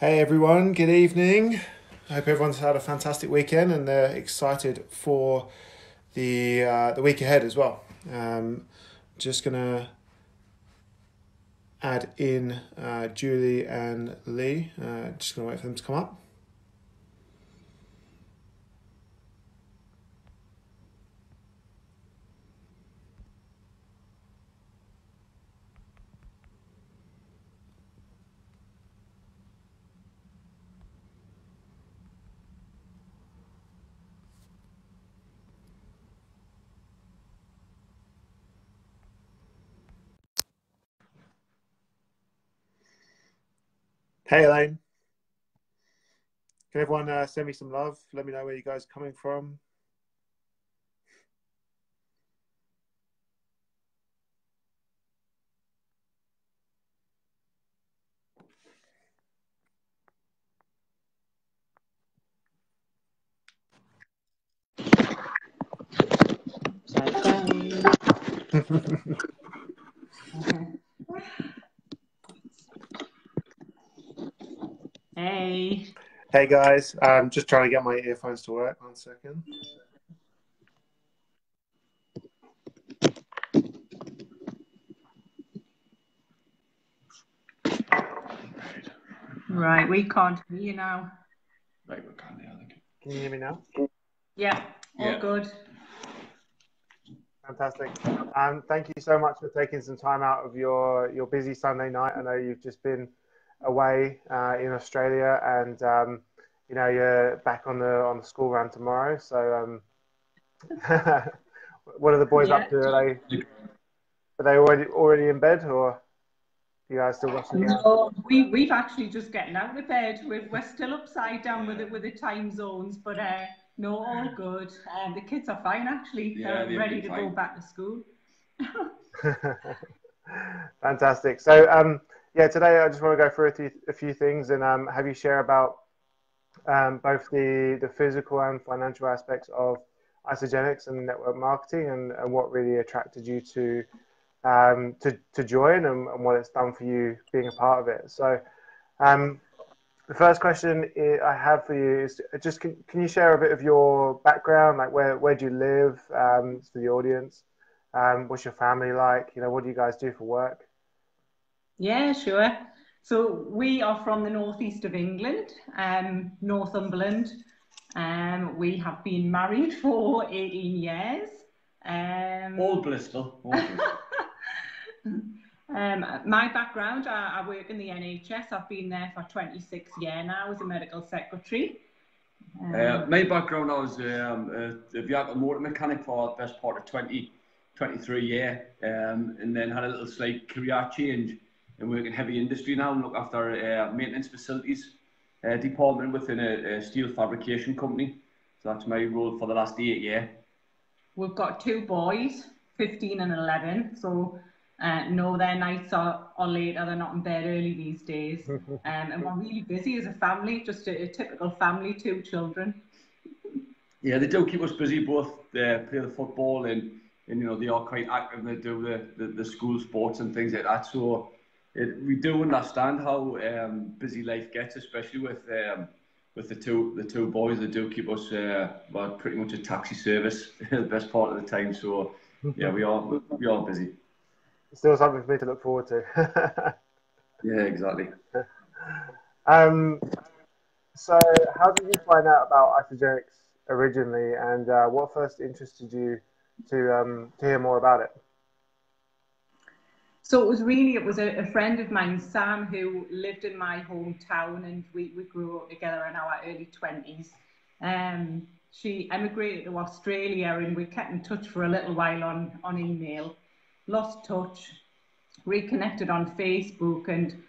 Hey everyone, good evening. I hope everyone's had a fantastic weekend and they're excited for the week ahead as well. Just gonna add in Julie and Lee. Just gonna wait for them to come up. Hey Elaine, can everyone send me some love? Let me know where you guys are coming from. Hey. Hey guys, I'm just trying to get my earphones to work. 1 second. Right, we can't hear you now. Right, we can't hear you. Can you hear me now? Yeah, all good. Fantastic. Thank you so much for taking some time out of your busy Sunday night. I know you've just been away in Australia, and you're back on the school run tomorrow. So, what are the boys up to? Are they already in bed, or are you guys still watching? No, we've actually just getting out of bed. We're still upside down with the time zones, but no, all good. The kids are fine actually. Yeah, they're ready to go back to school. Fantastic. So, today I just want to go through a few things and have you share about both the physical and financial aspects of Isagenix and network marketing, and what really attracted you to join, and what it's done for you being a part of it. So, the first question I have for you is just can you share a bit of your background, like where do you live, for the audience? What's your family like? What do you guys do for work? Yeah, sure. So we are from the northeast of England, Northumberland. We have been married for 18 years. Old Bristol. My background, I work in the NHS. I've been there for 26 years now as a medical secretary. My background, I was a vehicle motor mechanic for the best part of 23 years, and then had a little slight career change and work in heavy industry now and look after maintenance facilities department within a steel fabrication company. So that's my role for the last 8 years. We've got 2 boys, 15 and 11. So no, their nights are later. They're not in bed early these days. And we're really busy as a family, just a typical family, 2 children. Yeah, they do keep us busy. Both play the football and they are quite active. They do the school sports and things like that. So we do understand how busy life gets, especially with the two boys. They do keep us pretty much a taxi service the best part of the time. So yeah, we are busy. Still something for me to look forward to. Yeah, exactly. So how did you find out about Isagenix originally, and what first interested you to hear more about it? So it was a friend of mine, Sam, who lived in my hometown, and we grew up together in our early 20s. She emigrated to Australia, and we kept in touch for a little while on email. Lost touch, reconnected on Facebook, and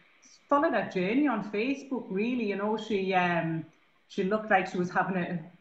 followed her journey on Facebook. Really, she looked like she was having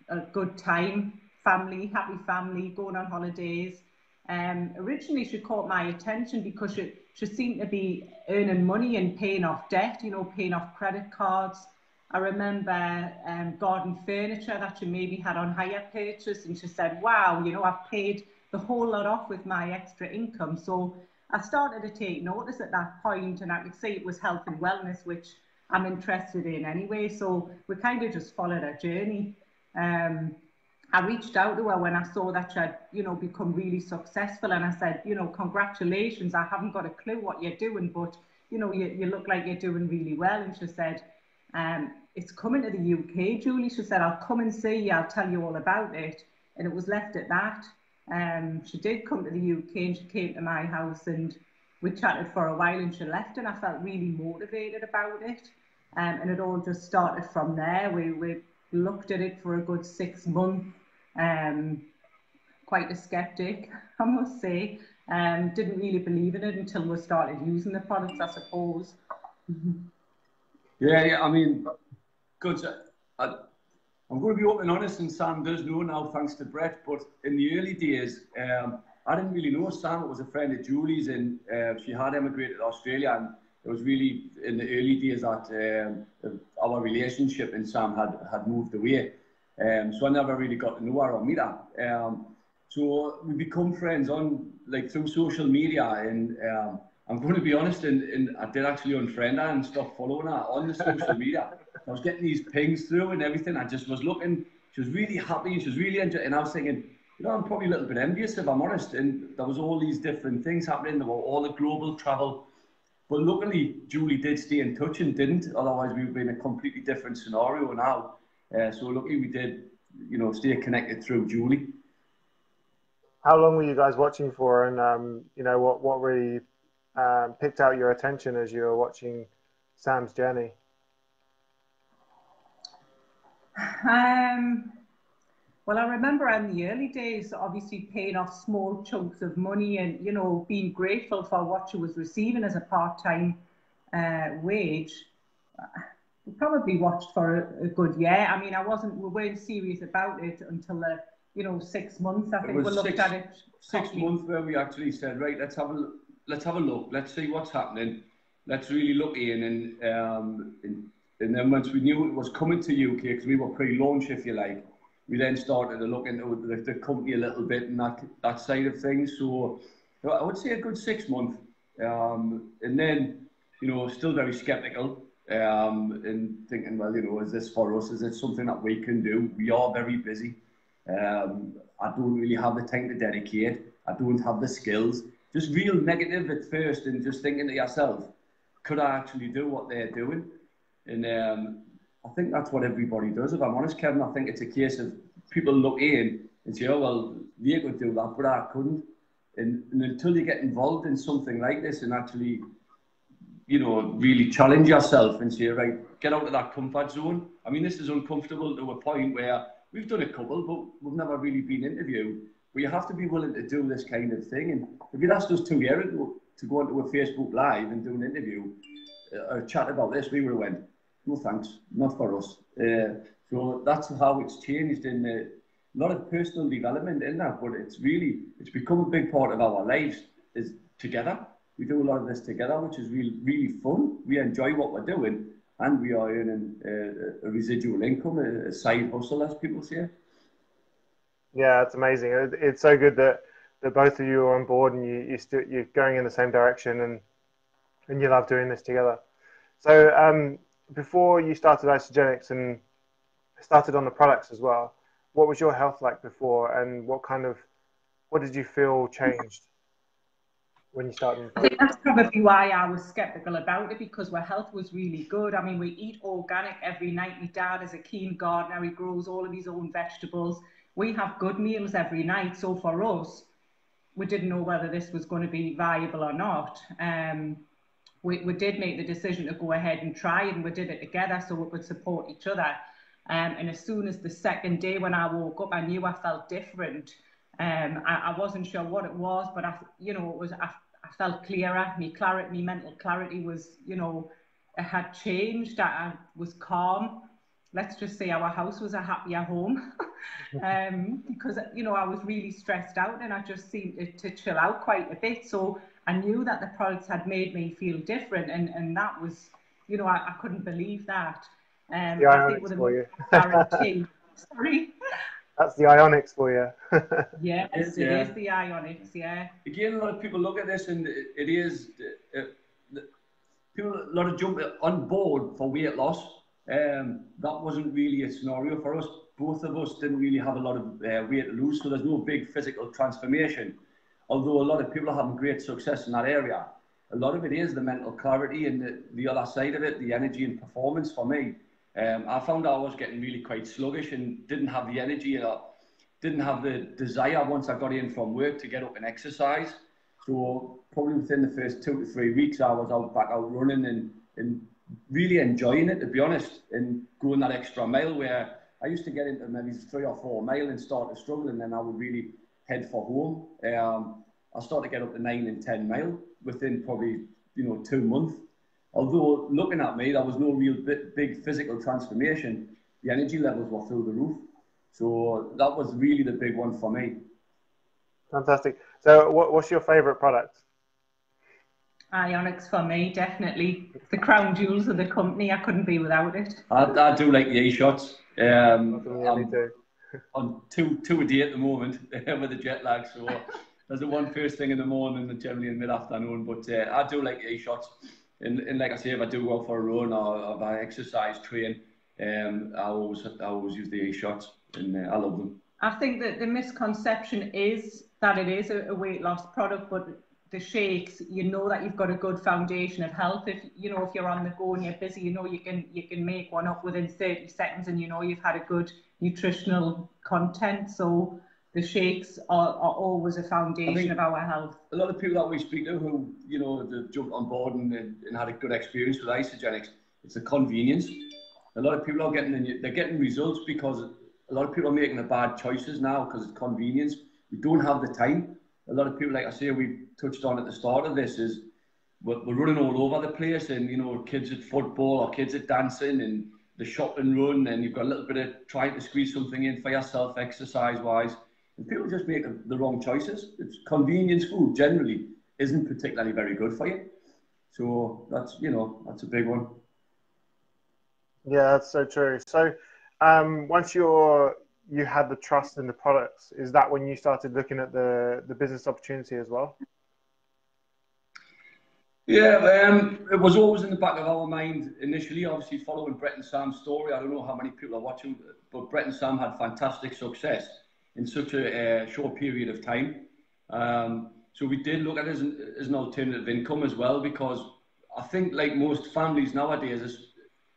a good time, happy family, going on holidays. Originally, she caught my attention because she seemed to be earning money and paying off debt, paying off credit cards. I remember garden furniture that she maybe had on hire purchase, and she said, wow, I've paid the whole lot off with my extra income. So I started to take notice at that point, and I could see it was health and wellness, which I'm interested in anyway. So we kind of just followed her journey. I reached out to her when I saw that she had, you know, become really successful, and I said, you know, congratulations. I haven't got a clue what you're doing, but you know, you look like you're doing really well. And she said, it's coming to the UK, Julie. She said, I'll come and see you. I'll tell you all about it. And it was left at that. She did come to the UK, and she came to my house, and we chatted for a while, and she left, and I felt really motivated about it. And it all just started from there. We looked at it for a good 6 months. Quite a skeptic, I must say. Didn't really believe in it until we started using the products, I suppose. Yeah, I mean, good. I'm going to be open and honest, and Sam does know now, thanks to Brett, but in the early days, I didn't really know Sam. Was a friend of Julie's, and she had emigrated to Australia, and it was really in the early days that our relationship and Sam had moved away. So I never really got to know her or meet her. So we become friends on through social media, and I'm going to be honest, and I did actually unfriend her and stop following her on the social media. I was getting these pings through and everything. I just was looking. She was really happy, and she was really enjoying. And I was thinking, you know, I'm probably a little bit envious, if I'm honest. And there was all these different things happening. There were all the global travel. But luckily, Julie did stay in touch and didn't. Otherwise, we would be in a completely different scenario now. So luckily, we did, you know, stay connected through Julie. How long were you guys watching for, and you know, what really picked out your attention as you were watching Sam's journey? Well, I remember in the early days, obviously paying off small chunks of money, and you know, being grateful for what she was receiving as a part-time wage. We probably watched for a good year. I mean, we weren't serious about it until the, you know, 6 months. I think we looked at it. 6 months where we actually said, right, let's have a look. Let's see what's happening. Let's really look in, and then once we knew it was coming to UK, because we were pre-launch, if you like, we then started to look into the company a little bit and that side of things. So I would say a good 6 months, and then, you know, still very skeptical. And thinking, well, you know, is this for us? Is it something that we can do? We are very busy. I don't really have the time to dedicate. I don't have the skills. Just real negative at first, and just thinking to yourself, could I actually do what they're doing? And I think that's what everybody does, if I'm honest, Kevin. I think it's a case of people look in and say, oh, well, they could do that, but I couldn't. And until you get involved in something like this and actually, you know, really challenge yourself and say, right, get out of that comfort zone. I mean, this is uncomfortable to a point where we've done a couple, but we've never really been interviewed. But you have to be willing to do this kind of thing. And if you'd asked us 2 years ago to go onto a Facebook Live and do an interview, a chat about this, we would have went, no thanks, not for us. So that's how it's changed in a lot of personal development in that, but it's become a big part of our lives is together. We do a lot of this together, which is really, really fun. We enjoy what we're doing, and we are earning a residual income, a side hustle, as people say. Yeah, it's amazing. It's so good that both of you are on board, and you're going in the same direction, and you love doing this together. So before you started Isagenix and started on the products as well, what was your health like before, and what did you feel changed when you started? I think that's probably why I was skeptical about it, because my health was really good. I mean, we eat organic every night. My dad is a keen gardener. He grows all of his own vegetables. We have good meals every night. So for us, we didn't know whether this was going to be viable or not. We did make the decision to go ahead and try, and we did it together so we could support each other. And as soon as the second day when I woke up, I knew I felt different. I wasn't sure what it was, but I felt clearer. My mental clarity was, you know, it had changed. I was calm. Let's just say our house was a happier home, because, you know, I was really stressed out, and I just seemed to chill out quite a bit. So I knew that the products had made me feel different, and that was, you know, I couldn't believe that. The Ionics for you. Guarantee. Sorry. That's the Ionics for you. Yes, it is the Ionics, yeah. Again, a lot of people look at this, and it is people, a lot of jump on board for weight loss. That wasn't really a scenario for us. Both of us didn't really have a lot of weight to lose, so there's no big physical transformation. Although a lot of people are having great success in that area, a lot of it is the mental clarity and the other side of it, the energy and performance for me. I found I was getting really quite sluggish and didn't have the energy or didn't have the desire once I got in from work to get up and exercise. So probably within the first 2 to 3 weeks, I was back out running and really enjoying it, to be honest, and going that extra mile where I used to get into maybe 3 or 4 mile and start to struggle, and then I would really head for home. I started to get up to 9 and 10 mile within probably 2 months. Although looking at me, there was no real big physical transformation. The energy levels were through the roof. So that was really the big one for me. Fantastic. So what's your favourite product? Isagenix for me, definitely. The crown jewels of the company. I couldn't be without it. I do like the e-shots. Me too. On two a day at the moment with the jet lag. So there's the one first thing in the morning and generally in mid-afternoon. But I do like e-shots. And like I say, if I do go for a run or if I exercise, train, I always use the e-shots, and I love them. I think that the misconception is that it is a weight loss product, but the shakes, you know that you've got a good foundation of health. If you're on the go and you're busy, you can make one up within 30 seconds, and you've had a good nutritional content. So the shakes are always a foundation of our health. A lot of people that we speak to who they've jumped on board and had a good experience with Isagenix, it's the convenience. A lot of people are getting results because a lot of people are making the bad choices now because it's convenience. We don't have the time. A lot of people, like I say, we touched on at the start of this, is we're running all over the place, and kids at football or kids at dancing and the shop and run, and you've got a little bit of trying to squeeze something in for yourself exercise wise, and people just make the wrong choices. It's convenience food generally isn't particularly very good for you. So that's a big one. Yeah, that's so true. So once you had the trust in the products, is that when you started looking at the business opportunity as well? Yeah, it was always in the back of our mind initially, obviously following Brett and Sam's story. I don't know how many people are watching, but Brett and Sam had fantastic success in such a short period of time. So we did look at it as an alternative income as well, because I think like most families nowadays,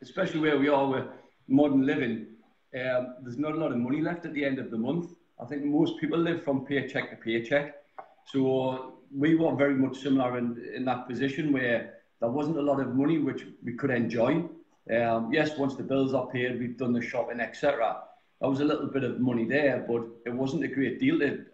especially where we are with modern living, there's not a lot of money left at the end of the month. I think most people live from paycheck to paycheck. So we were very much similar in that position where there wasn't a lot of money which we could enjoy. Yes, once the bills are paid, we've done the shopping, etc. There was a little bit of money there, but it wasn't a great deal to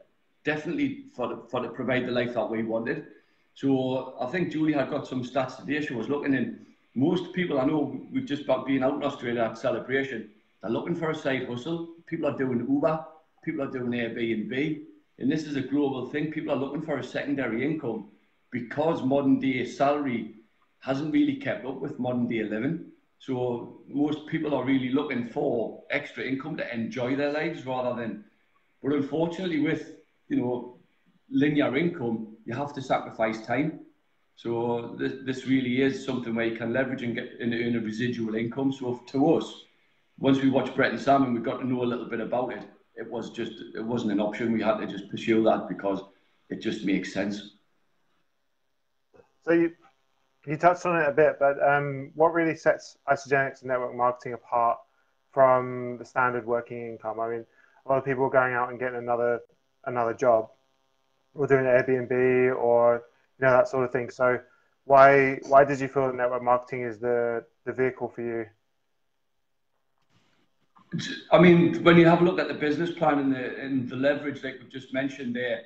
definitely for to provide the life that we wanted. So I think Julie had got some stats today. She was looking in. Most people, I know we've just been out in Australia at Celebration, they're looking for a side hustle. People are doing Uber, people are doing Airbnb, and this is a global thing. People are looking for a secondary income because modern day salary hasn't really kept up with modern day living. So most people are really looking for extra income to enjoy their lives rather than, but unfortunately with, linear income, you have to sacrifice time. So this really is something where you can leverage and get and earn a residual income. So to us, once we watched Brett and Sam and we got to know a little bit about it, it wasn't an option. We had to just pursue that because it just makes sense. So you touched on it a bit, but what really sets Isagenix and network marketing apart from the standard working income? I mean, a lot of people are going out and getting another job, or doing Airbnb, or that sort of thing. So why did you feel that network marketing is the vehicle for you? I mean, when you have a look at the business plan and the leverage, like we've just mentioned there,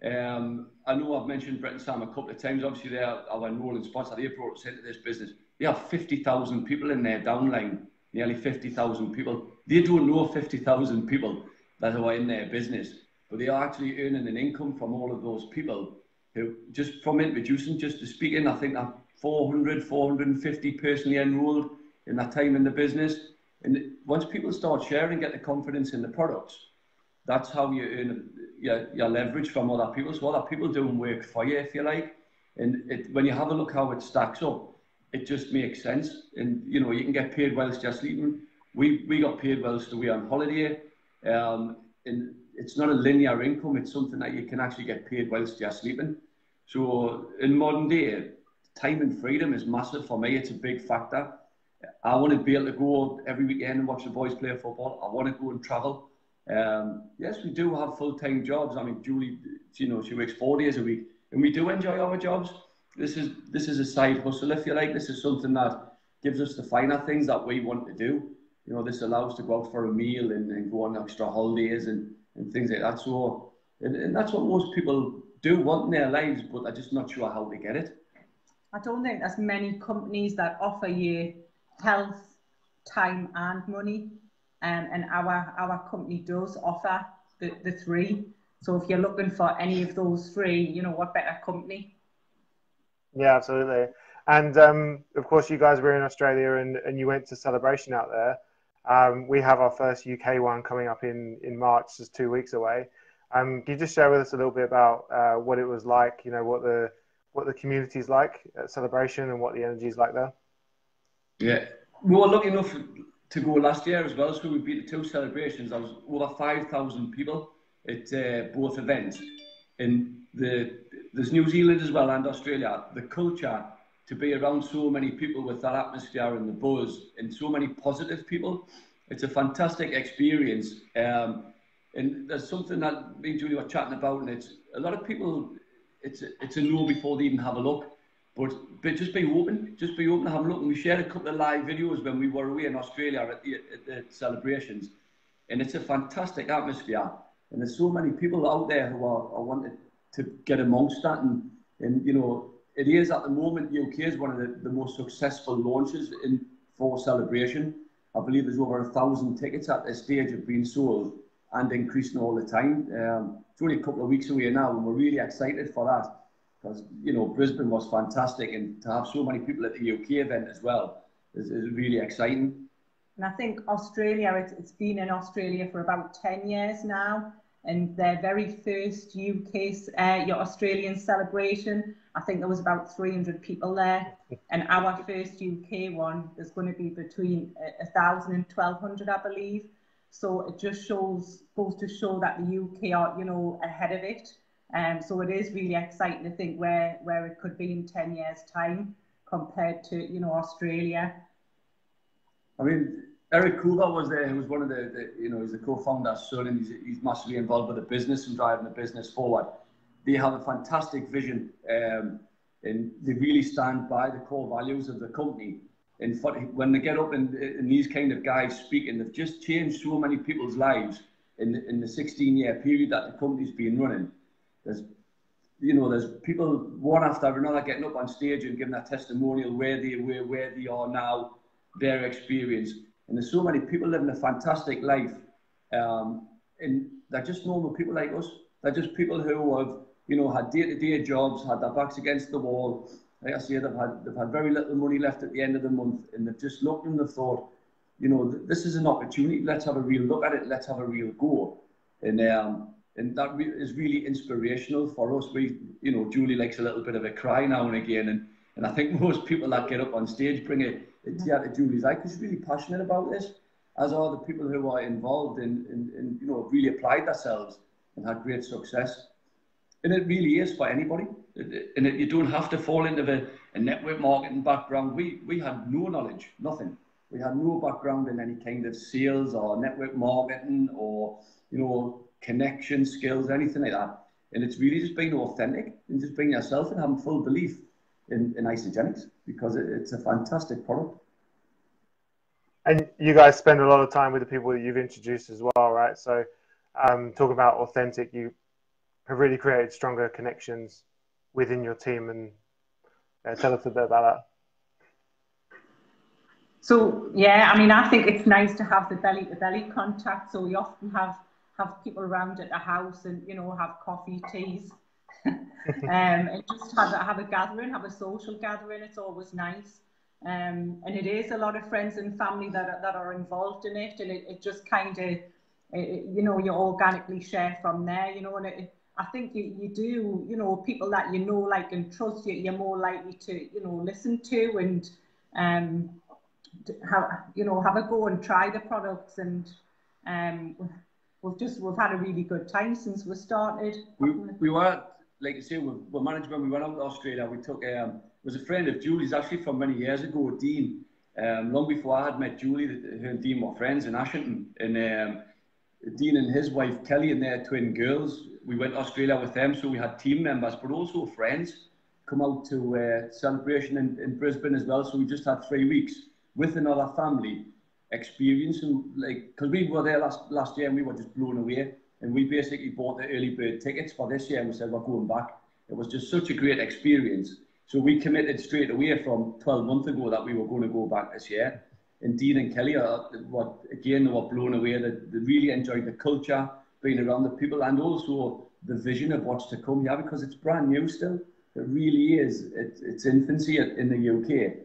I know I've mentioned Brett and Sam a couple of times. Obviously, they're our enrolling sponsor. They brought us into this business. They have 50,000 people in their downline, nearly 50,000 people. They don't know 50,000 people that are in their business, but they are actually earning an income from all of those people who, just from introducing, just to speak in, I think that 450 personally enrolled in that time in the business. And once people start sharing, get the confidence in the products, that's how you earn your leverage from other people. So other people doing work for you, if you like. And when you have a look how it stacks up, it just makes sense. And, you know, you can get paid whilst you're sleeping. We got paid whilst we were on holiday. And it's not a linear income. It's something that you can actually get paid whilst you're sleeping. So in modern day, time and freedom is massive for me. It's a big factor. I want to be able to go every weekend and watch the boys play football. I want to go and travel. Yes, we do have full-time jobs. I mean, Julie, you know, she works 4 days a week, and we do enjoy our jobs. This is a side hustle, if you like. This is something that gives us the finer things that we want to do. You know, this allows us to go out for a meal and go on extra holidays and things like that. So, and that's what most people do want in their lives, but they're just not sure how to get it. I don't think there's many companies that offer you health, time and money. And our company does offer the three. So if you're looking for any of those three, you know, what better company? Yeah, absolutely. And of course, you guys were in Australia and you went to Celebration out there. We have our first UK one coming up in March, just 2 weeks away. Can you just share with us a little bit about what it was like, you know, what the community's like at Celebration and what the energy is like there? Yeah, we were lucky enough to go last year as well, so we beat the two celebrations. There was over 5,000 people at both events. And there's New Zealand as well and Australia. The culture to be around so many people with that atmosphere and the buzz and so many positive people, it's a fantastic experience. And there's something that me and Julie were chatting about, and it's a lot of people, it's a no before they even have a look. But just be open to have a look. And we shared a couple of live videos when we were away in Australia at the celebrations. And it's a fantastic atmosphere. And there's so many people out there who are wanting to get amongst that. And you know, it is at the moment, UK is one of the most successful launches for Celebration. I believe there's over 1,000 tickets at this stage have been sold and increasing all the time. It's only a couple of weeks away now, and we're really excited for that. Because, you know, Brisbane was fantastic, and to have so many people at the UK event as well is really exciting. And I think Australia, it's been in Australia for about 10 years now, and their very first your Australian celebration, I think there was about 300 people there, and our first UK one, there's going to be between 1,000 and 1,200, I believe. So it just goes to show that the UK are, you know, ahead of it. So it is really exciting to think where it could be in 10 years' time compared to, you know, Australia. I mean, Eric Cooper was there, who was one of the you know, he's the co-founder's son, and he's massively involved with the business and driving the business forward. They have a fantastic vision, and they really stand by the core values of the company. And when they get up and these kind of guys speak, and they've just changed so many people's lives in the 16-year period that the company's been running. There's people one after another getting up on stage and giving their testimonial where they were, where they are now, their experience. And there's so many people living a fantastic life. And they're just normal people like us. They're just people who have, you know, had day-to-day jobs, had their backs against the wall. Like I say, they've had very little money left at the end of the month, and they've just looked and they've thought, you know, this is an opportunity. Let's have a real look at it. Let's have a real go. And that is really inspirational for us. You know, Julie likes a little bit of a cry now and again, and I think most people that get up on stage bring a tear to Julie's eye because she's really passionate about this, as are the people who are involved and you know, really applied themselves and had great success. And it really is for anybody. You don't have to fall into a network marketing background. We had no knowledge, nothing. We had no background in any kind of sales or network marketing or, you know, connection skills, anything like that. And it's really just being authentic and just being yourself and having full belief in Isagenix, because it's a fantastic product. And you guys spend a lot of time with the people that you've introduced as well, right? So talking about authentic, you have really created stronger connections within your team, and tell us a bit about that. So yeah, I mean, I think it's nice to have the belly-to-belly contact. So we often have people around at the house and, you know, have coffee, teas, and just have a gathering, have a social gathering. It's always nice. And it is a lot of friends and family that are involved in it, and it just kind of, you know, you organically share from there, you know, and I think you do, you know, people that you know, like, and trust, you're more likely to, you know, listen to, and have a go and try the products, and we've had a really good time since we started. We were, like I say, we managed when we went out to Australia. We took it was a friend of Julie's actually from many years ago, Dean. Long before I had met Julie, her and Dean were friends in Ashington, and Dean and his wife Kelly and their twin girls. We went to Australia with them, so we had team members, but also friends come out to celebration in Brisbane as well. So we just had 3 weeks with another family experience, and because we were there last year and we were just blown away, and we basically bought the early bird tickets for this year and we said we're going back. It was just such a great experience, so we committed straight away from 12 months ago that we were going to go back this year. And Dean and Kelly they were blown away. They really enjoyed the culture, being around the people, and also the vision of what's to come here, because it's brand new still. It really is. It's infancy in the UK,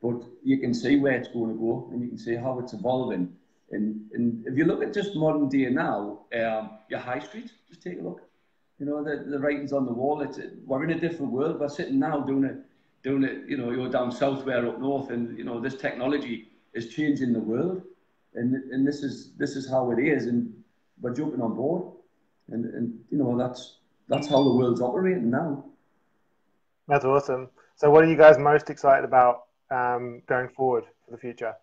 but you can see where it's going to go, and you can see how it's evolving. And if you look at just modern day now, your high street, just take a look. You know, the writing's on the wall. We're in a different world. We're sitting now doing it. You know, you're down south, we're up north, and you know this technology is changing the world, and this is how it is, and we're jumping on board, and you know that's how the world's operating now. That's awesome. So what are you guys most excited about going forward for the future?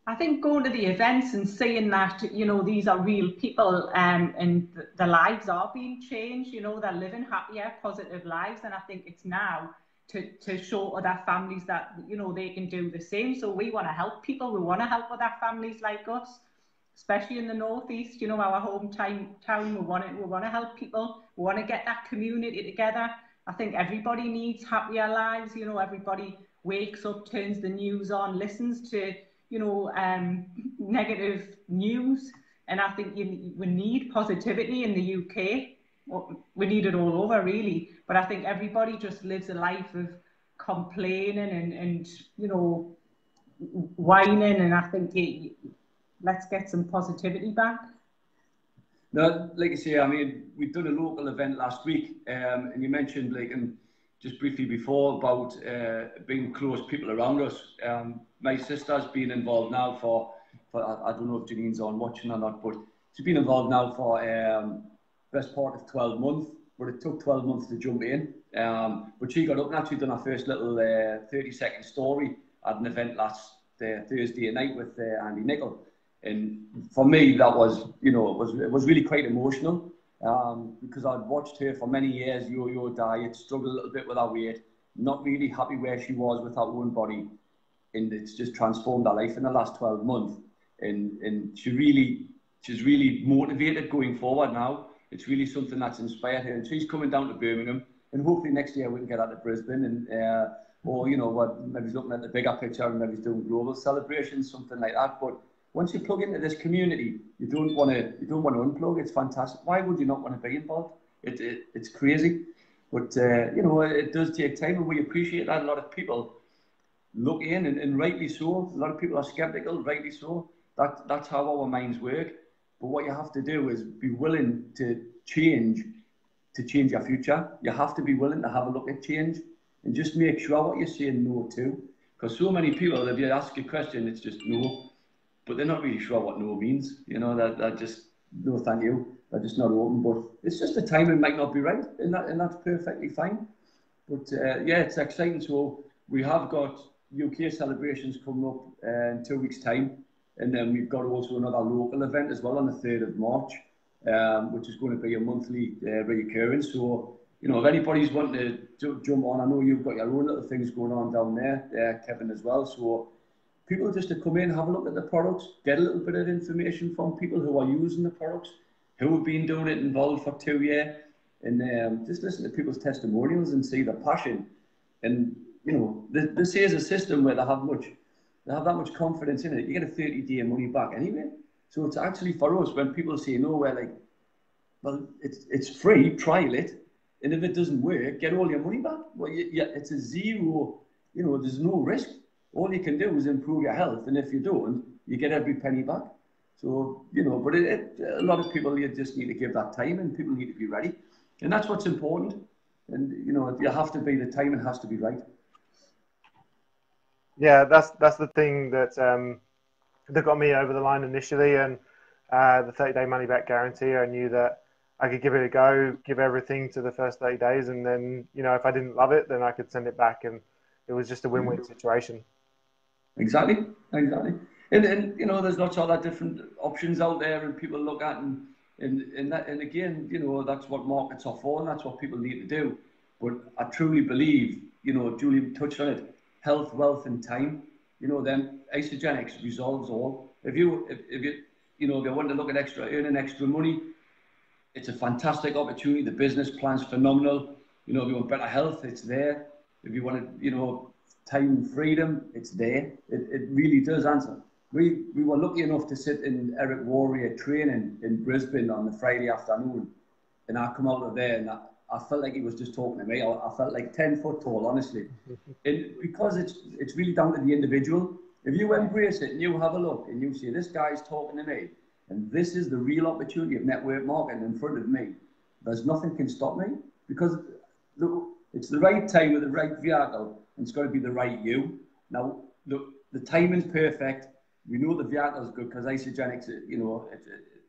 I think going to the events and seeing that, you know, these are real people, and their lives are being changed, you know, they're living happier, positive lives. And I think it's now to show other families that, you know, they can do the same. So we want to help people. We want to help other families like us, especially in the Northeast, you know, our hometown. We want to help people. We want to get that community together. I think everybody needs happier lives. You know, everybody wakes up, turns the news on, listens to, you know, negative news. And I think we need positivity in the UK. Well, we need it all over, really. But I think everybody just lives a life of complaining and you know, whining. And I think let's get some positivity back. No, like I say, I mean, we've done a local event last week, and you mentioned, like, and just briefly before, about being close people around us. My sister's been involved now for I don't know if Janine's on watching or not, but she's been involved now for best part of 12 months, but it took 12 months to jump in. But she got up and actually done her first little 30-second story at an event last Thursday night with Andy Nicol. And for me, that was, you know, it was really quite emotional, because I'd watched her for many years, yo-yo diet, struggle a little bit with her weight, not really happy where she was with her own body, and it's just transformed her life in the last 12 months. And she's really motivated going forward now. It's really something that's inspired her, and she's coming down to Birmingham, and hopefully next year we can get her to Brisbane, and or you know what, maybe he's looking at the bigger picture and maybe he's doing global celebrations, something like that. But once you plug into this community, you don't want to unplug. It's fantastic. Why would you not want to be involved? It's crazy, but you know, it does take time, and we appreciate that. A lot of people look in, and rightly so. A lot of people are skeptical, rightly so. That's how our minds work. But what you have to do is be willing to change your future. You have to be willing to have a look at change, and just make sure what you're saying no to. Because so many people, if you ask a question, it's just no, but they're not really sure what no means. You know, that just, no thank you. They're just not open. But it's just the timing might not be right, and that's perfectly fine. But yeah, it's exciting. So we have got UK celebrations coming up in 2 weeks' time. And then we've got also another local event as well on the 3rd of March, which is going to be a monthly reoccurrence. So, you know, if anybody's wanting to jump on, I know you've got your own little things going on down there, Kevin, as well. So people just to come in, have a look at the products, get a little bit of information from people who are using the products, who have been doing it involved for 2 years, and just listen to people's testimonials and see the passion. And, you know, this is a system where they have that much confidence in it. You get a 30-day money back anyway. So it's actually, for us, when people say no, we're like, well, it's free, trial it. And if it doesn't work, get all your money back. Well, it's a zero, you know, there's no risk. All you can do is improve your health. And if you don't, you get every penny back. So, you know, but a lot of people, you just need to give that time, and people need to be ready. And that's what's important. And, you know, you have to be, the timing has to be right. Yeah, that's the thing that got me over the line initially, and the 30-day money back guarantee. I knew that I could give it a go, give everything to the first 30 days, and then if I didn't love it, then I could send it back, and it was just a win-win situation. Exactly, exactly. And there's lots of other different options out there, and people look at and again, that's what markets are for, and that's what people need to do. But I truly believe, Julie touched on it, health, wealth, and time. Then Isagenix resolves all. If you want to look at earning extra money, it's a fantastic opportunity. The business plan's phenomenal. If you want better health, it's there. If you want time and freedom, it's there. It really does answer. We were lucky enough to sit in Eric Warrior training in Brisbane on the Friday afternoon, and I come out of there and I felt like he was just talking to me. I felt like 10 foot tall, honestly. And because it's really down to the individual. If you embrace it and you have a look and you see this guy's talking to me, and this is the real opportunity of network marketing in front of me, there's nothing can stop me, because look, it's the right time with the right vehicle, and it's got to be the right you. Now, the timing's perfect. We know the vehicle's good because Isagenix,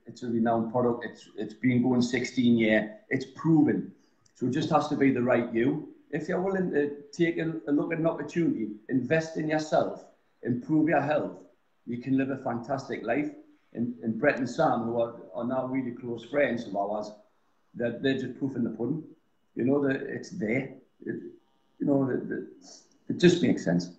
it's a renowned product. It's been going 16 years. It's proven. So it just has to be the right you. If you're willing to take a look at an opportunity, invest in yourself, improve your health, you can live a fantastic life. And Brett and Sam, who are now really close friends of ours, they're just proof in the pudding. That it's there. It just makes sense.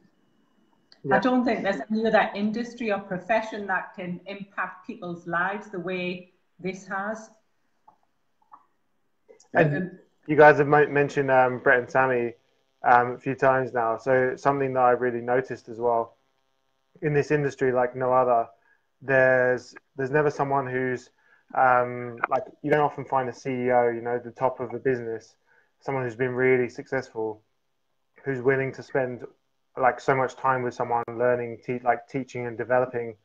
Yeah. I don't think there's any other industry or profession that can impact people's lives the way this has. And you guys have mentioned Brett and Sammy a few times now. So something that I've really noticed as well in this industry, like no other, there's never someone who's like, you don't often find a CEO, the top of the business, someone who's been really successful, who's willing to spend like so much time with someone, learning, teaching and developing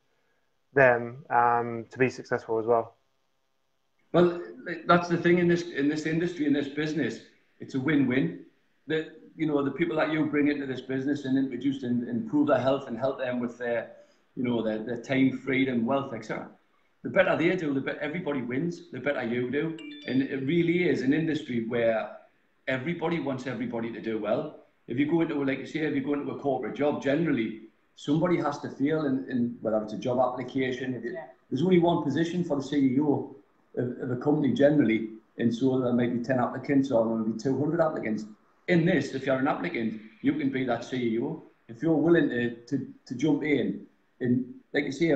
them to be successful as well. Well, that's the thing in this industry, in this business, it's a win-win. The people that you bring into this business and introduce and improve their health and help them with their time, freedom, wealth, etc. The better they do, the better everybody wins. The better you do, and it really is an industry where everybody wants everybody to do well. If you go into, like you say, if you go into a corporate job, generally somebody has to fail in whether it's a job application. There's only one position for the CEO of a company generally, and so there might be 10 applicants or there might be 200 applicants. In this, if you're an applicant, you can be that CEO. If you're willing to jump in, and like you say,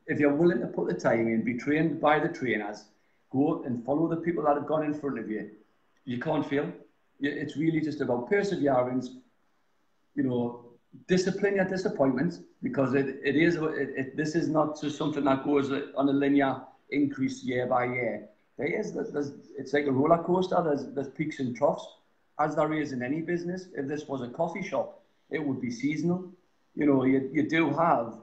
if you're willing to put the time in, be trained by the trainers, go and follow the people that have gone in front of you, you can't fail. It's really just about perseverance, discipline your disappointments, because this is not just something that goes on a linear increase year by year. It's like a roller coaster. There's peaks and troughs, as there is in any business. If this was a coffee shop, it would be seasonal. You do have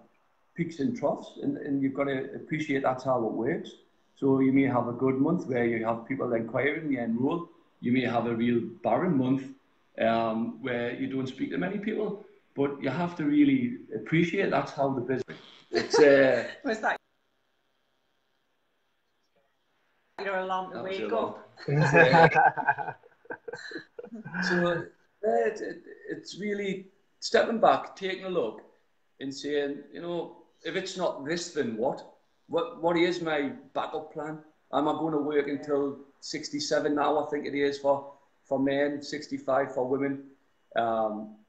peaks and troughs, and you've got to appreciate that's how it works. So you may have a good month where you have people inquiring, you enroll. You may have a real barren month where you don't speak to many people, but you have to really appreciate that's how the business. It's was that you're alarm to wake up? So it's really stepping back, taking a look, and saying, if it's not this, then what? What is my backup plan? Am I going to work until 67 now, I think it is for men, 65 for women?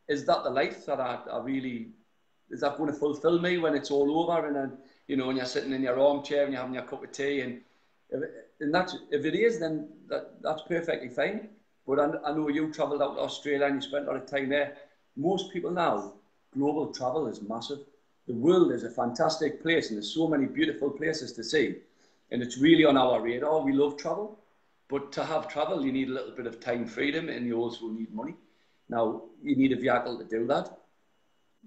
Is that the life that I really, is that going to fulfill me when it's all over? And then, when you're sitting in your armchair and you're having your cup of tea, and if it is, then that's perfectly fine. But I know you travelled out to Australia and you spent a lot of time there. Most people now, global travel is massive. The world is a fantastic place, and there's so many beautiful places to see. And it's really on our radar. We love travel. But to have travel, you need a little bit of time freedom, and you also need money. Now, you need a vehicle to do that.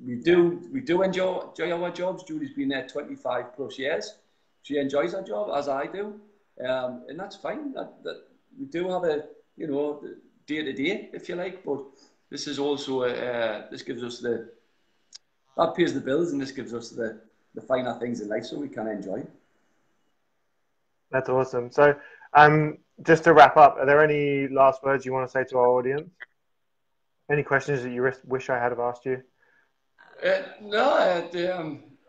We do enjoy our jobs. Julie's been there 25 plus years. She enjoys her job, as I do. And that's fine. That we do have a, day-to-day, if you like. But this is also, this gives us the that pays the bills, and this gives us the finer things in life so we can enjoy. That's awesome. So, just to wrap up, are there any last words you want to say to our audience? Any questions that you wish I had have asked you? No,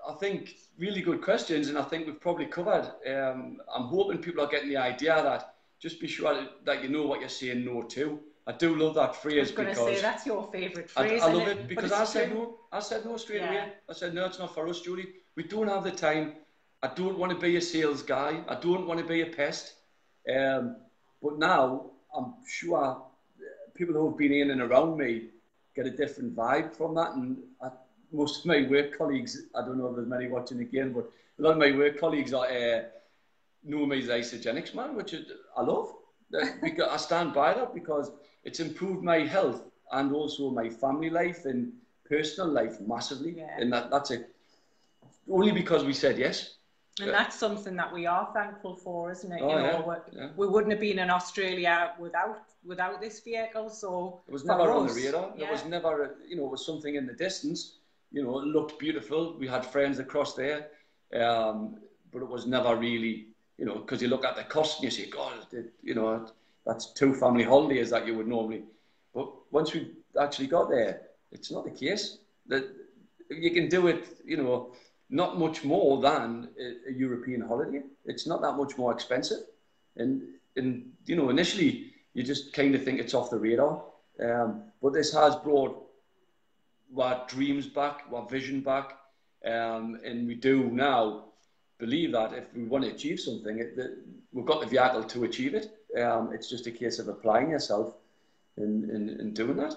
I think really good questions, and I think we've probably covered. I'm hoping people are getting the idea that just be sure that you know what you're saying no to. I do love that phrase. I was going to say that's your favourite phrase. I love it because I said no. I said no straight away. I said no, it's not for us, Julie. We don't have the time. I don't want to be a sales guy. I don't want to be a pest. But now I'm sure people who have been in and around me get a different vibe from that. And most of my work colleagues, I don't know if there's many watching again, but a lot of my work colleagues know me as Isagenix man, which I love. Because I stand by that because it's improved my health and also my family life and personal life massively. Yeah. And that's it. Only because we said yes. And that's something that we are thankful for, isn't it? We wouldn't have been in Australia without this vehicle. So it was never on the radar. Yeah. It was never, it was something in the distance. It looked beautiful. We had friends across there, but it was never really, because you look at the cost and you say, God, that's 2 family holidays that you would normally. But once we actually got there, it's not the case. That you can do it, not much more than a European holiday. It's not that much more expensive. And initially, you just kind of think it's off the radar. But this has brought our dreams back, our vision back. And we do now believe that if we want to achieve something, we've got the vehicle to achieve it. It's just a case of applying yourself and doing that.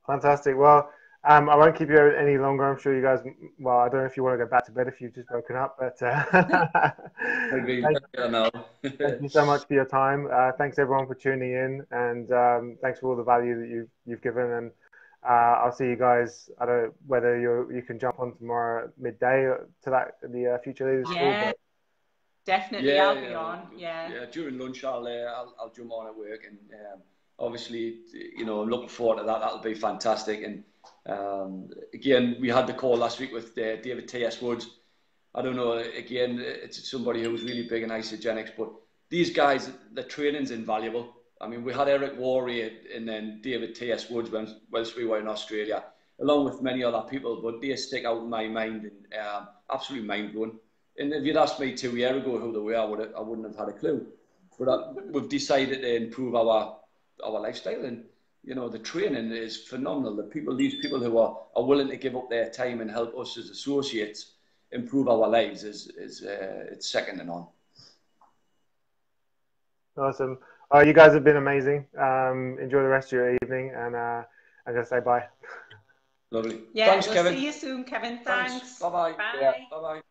Fantastic. Well, I won't keep you any longer. I'm sure you guys, I don't know if you want to go back to bed if you've just woken up, but thank you so much for your time. Thanks everyone for tuning in, and thanks for all the value that you've given. And I'll see you guys. I don't know whether you can jump on tomorrow midday to the Future Leaders School. Yeah, definitely. I'll be on. Yeah, during lunch I'll jump on at work, and obviously, I'm looking forward to that. That'll be fantastic. And again, we had the call last week with David T.S. Woods. I don't know, again, it's somebody who was really big in Isagenix, but these guys, the training's invaluable. I mean, we had Eric Warrior and then David T.S. Woods whilst we were in Australia, along with many other people, but they stick out in my mind and absolutely mind-blowing. And if you'd asked me 2 years ago who they were, I wouldn't have had a clue. But we've decided to improve our lifestyle, and the training is phenomenal. These people who are willing to give up their time and help us as associates improve our lives it's second to none. Awesome. You guys have been amazing. Enjoy the rest of your evening, and I'm gonna say bye. Lovely. Yeah, Thanks, Kevin. See you soon, Kevin. Thanks. Bye-bye. Bye. Bye-bye.